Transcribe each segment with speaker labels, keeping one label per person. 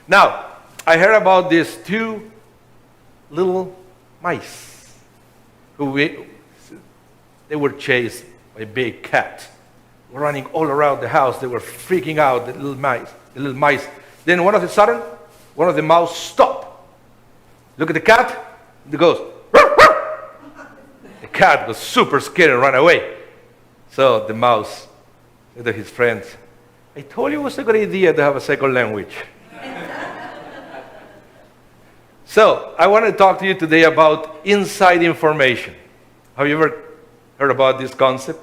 Speaker 1: Now, I heard about these two little mice they were chased by a big cat, running all around the house. They were freaking out, the little mice. Then one of the mouse stopped. Look at the cat, it goes, "Ruff, ruff." The cat was super scared and ran away. So the mouse said to his friends, I told you it was a good idea to have a second language. So I want to talk to you today about inside information. Have you ever heard about this concept,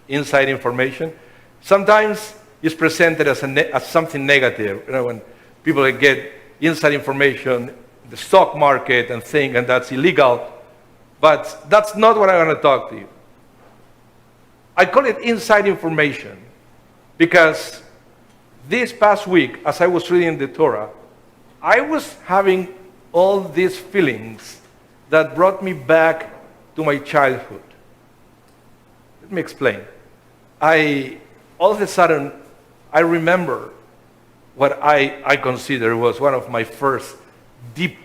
Speaker 1: inside information? Sometimes it's presented as something negative. When people get inside information, the stock market and thing, and that's illegal. But that's not what I want to talk to you. I call it inside information because this past week, as I was reading the Torah, I was having all these feelings that brought me back to my childhood. Let me explain. All of a sudden, I remember what I consider was one of my first deep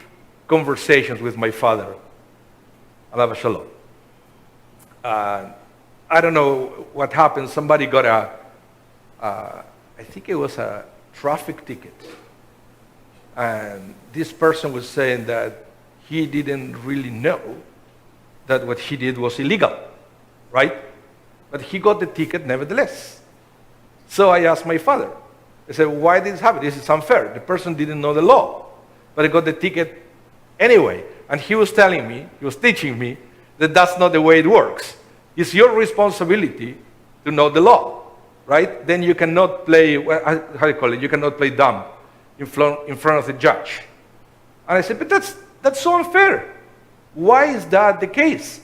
Speaker 1: conversations with my father. Alav Shalom. I don't know what happened. Somebody got I think it was a traffic ticket. And this person was saying that he didn't really know that what he did was illegal, right? But he got the ticket nevertheless. So I asked my father. I said, why did this happen? This is unfair. The person didn't know the law, but he got the ticket anyway. And he was telling me, he was teaching me that that's not the way it works. It's your responsibility to know the law, right? Then you cannot play, how do you call it? You cannot play dumb in front of the judge. And I said, but that's so unfair. Why is that the case?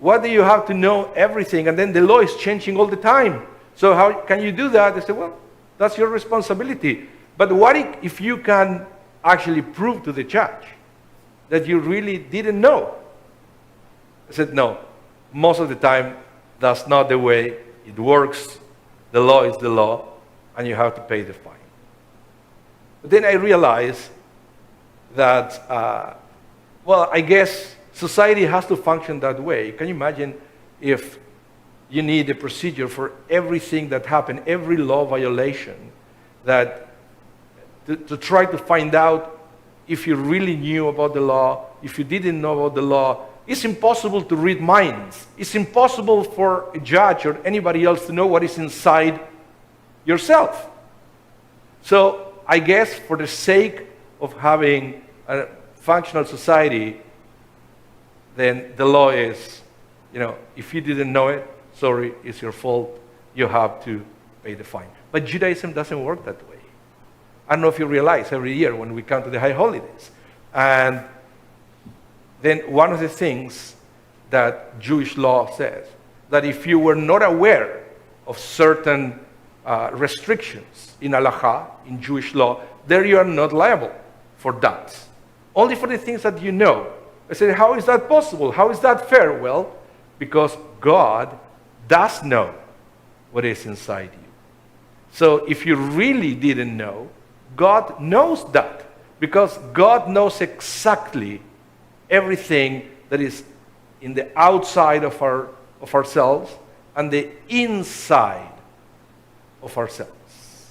Speaker 1: Why do you have to know everything? And then the law is changing all the time. So how can you do that? I said, well, that's your responsibility. But what if you can actually prove to the judge that you really didn't know? I said, no. Most of the time, that's not the way it works. The law is the law, and you have to pay the fine. But then I realized that, I guess society has to function that way. Can you imagine if you need a procedure for everything that happened, every law violation, that to try to find out if you really knew about the law, if you didn't know about the law? It's impossible to read minds. It's impossible for a judge or anybody else to know what is inside yourself. So I guess for the sake of having a functional society, then the law is, if you didn't know it, sorry, it's your fault. You have to pay the fine. But Judaism doesn't work that way. I don't know if you realize every year when we come to the high holidays. And then one of the things that Jewish law says, that if you were not aware of certain restrictions in halacha, in Jewish law, there you are not liable for that. Only for the things that you know. I said, how is that possible? How is that fair? Well, because God does know what is inside you. So if you really didn't know, God knows that. Because God knows exactly everything that is in the outside of ourselves and the inside of ourselves.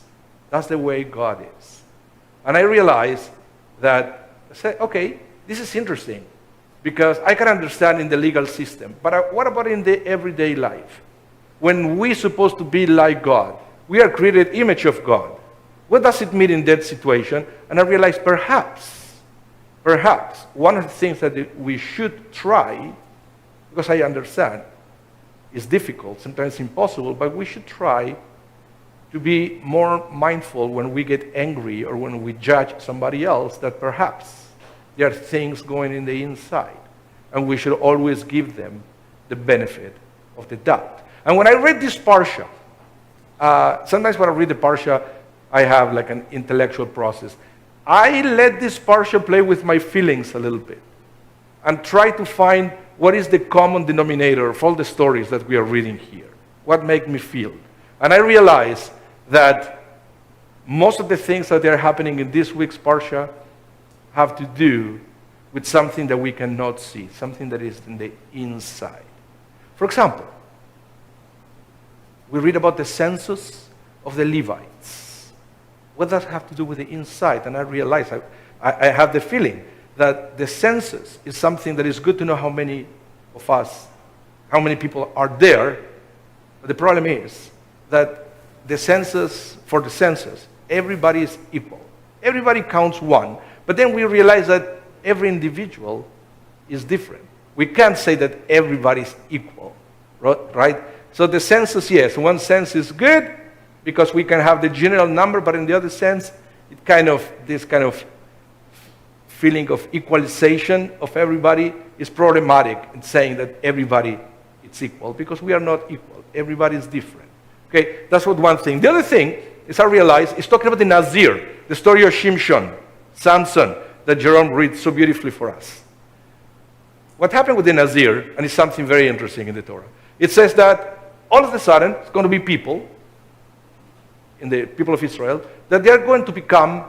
Speaker 1: That's the way God is. And I realized that, I said, okay, this is interesting because I can understand in the legal system, but what about in the everyday life? When we're supposed to be like God, we are created image of God. What does it mean in that situation? And I realized perhaps one of the things that we should try, because I understand it's difficult, sometimes impossible, but we should try to be more mindful when we get angry or when we judge somebody else, that perhaps there are things going in the inside, and we should always give them the benefit of the doubt. And when I read this parsha, sometimes when I read the parsha, I have like an intellectual process. I let this parsha play with my feelings a little bit and try to find what is the common denominator of all the stories that we are reading here. What makes me feel? And I realized that Most of the things that are happening in this week's Parsha have to do with something that we cannot see, something that is in the inside. For example, we read about the census of the Levites. What does that have to do with the inside? And I realize, I have the feeling that the census is something that is good to know how many of us, how many people are there. But the problem is that for the census, everybody is equal. Everybody counts one. But then we realize that every individual is different. We can't say that everybody is equal, right? So the census, yes, one sense is good because we can have the general number, but in the other sense, this kind of feeling of equalization of everybody is problematic in saying that everybody is equal, because we are not equal. Everybody is different. Okay, that's one thing. The other thing is, I realize, is talking about the Nazir, the story of Shimshon, Samson, that Jerome reads so beautifully for us. What happened with the Nazir, and it's something very interesting in the Torah, it says that all of a sudden, it's going to be people, in the people of Israel, that they are going to become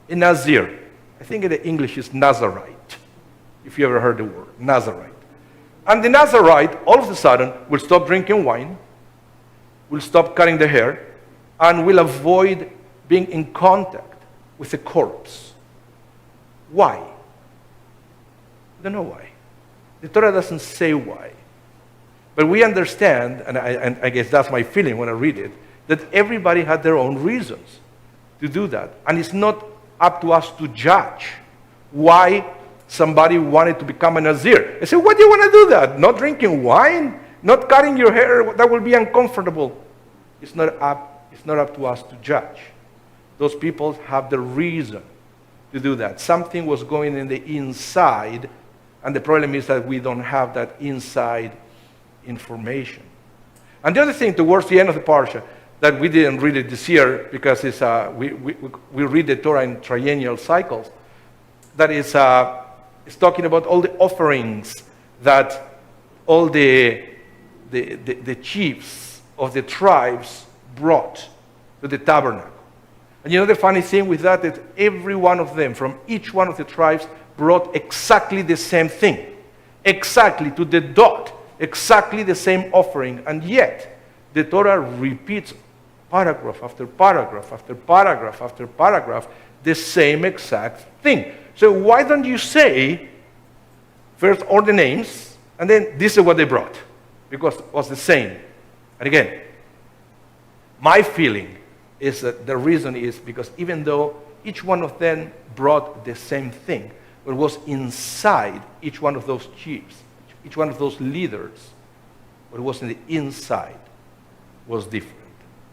Speaker 1: a Nazir. I think in the English is Nazarite, if you ever heard the word, Nazarite. And the Nazarite, all of a sudden, will stop drinking wine, will stop cutting their hair, and will avoid being in contact with a corpse. Why? I don't know why. The Torah doesn't say why. But we understand, and I guess that's my feeling when I read it, that everybody had their own reasons to do that. And it's not up to us to judge why somebody wanted to become a Nazir. I say, why do you want to do that? Not drinking wine? Not cutting your hair? That will be uncomfortable. It's not up to us to judge. Those people have the reason to do that. Something was going in the inside, and the problem is that we don't have that inside information. And the other thing, towards the end of the Parsha, that we didn't read it this year because it's, we read the Torah in triennial cycles, that is talking about all the offerings that all the chiefs of the tribes brought to the tabernacle. And you know the funny thing with that, that every one of them, from each one of the tribes, brought exactly the same thing. Exactly, to the dot. Exactly the same offering. And yet, the Torah repeats paragraph after paragraph after paragraph after paragraph the same exact thing. So why don't you say, first all the names, and then this is what they brought? Because it was the same. And again, my feeling is that the reason is because even though each one of them brought the same thing, what was inside each one of those chiefs, each one of those leaders, what was in the inside was different.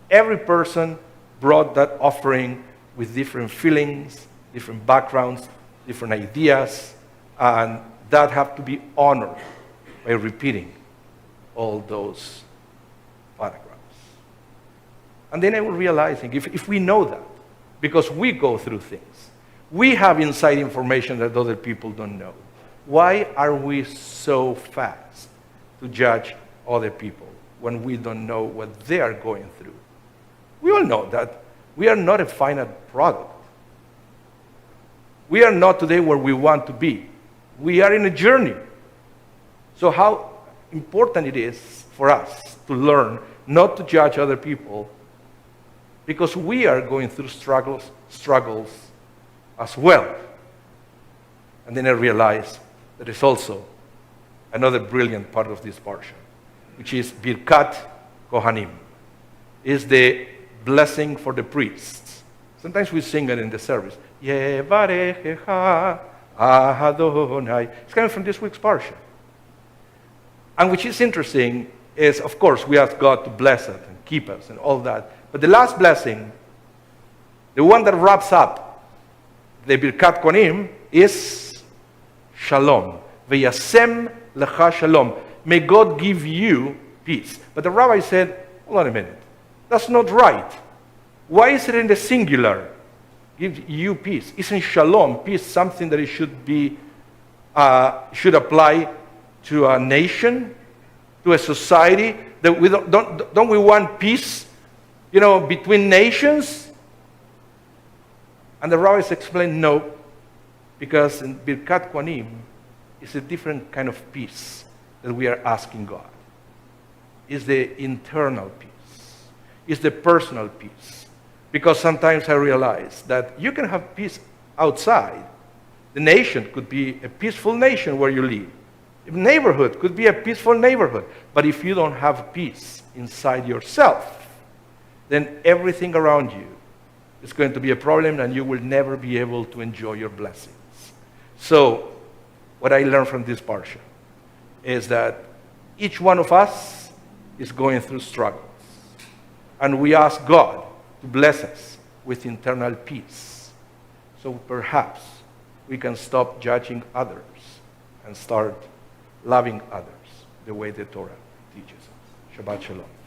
Speaker 1: Every person brought that offering with different feelings, different backgrounds, different ideas, and that have to be honored by repeating all those paragraphs. And then I was realizing, if we know that, because we go through things, we have inside information that other people don't know, why are we so fast to judge other people when we don't know what they are going through? We all know that we are not a final product. We are not today where we want to be. We are in a journey. So how important it is for us to learn not to judge other people, because we are going through struggles as well. And then I realized that there's also another brilliant part of this parsha, which is Birkat Kohanim. Is the blessing for the priests. Sometimes we sing it in the service. Yevarechecha Adonai. It's coming from this week's parsha. And which is interesting is, of course, we ask God to bless us and keep us and all that. But the last blessing, the one that wraps up the Birkat Kohanim, is Shalom. V'yasem lecha shalom. May God give you peace. But the rabbi said, hold on a minute. That's not right. Why is it in the singular? Give you peace. Isn't shalom, peace, something that it should be, should apply to a nation, to a society? That we don't we want peace, between nations? And the rabbis explained no, because in Birkat Kohanim, it's a different kind of peace that we are asking God. It's the internal peace. It's the personal peace. Because sometimes I realize that you can have peace outside. The nation could be a peaceful nation where you live. The neighborhood could be a peaceful neighborhood. But if you don't have peace inside yourself, then everything around you is going to be a problem and you will never be able to enjoy your blessings. So, what I learned from this parsha is that each one of us is going through struggles. And we ask God to bless us with internal peace. So perhaps we can stop judging others and start loving others the way the Torah teaches us. Shabbat Shalom.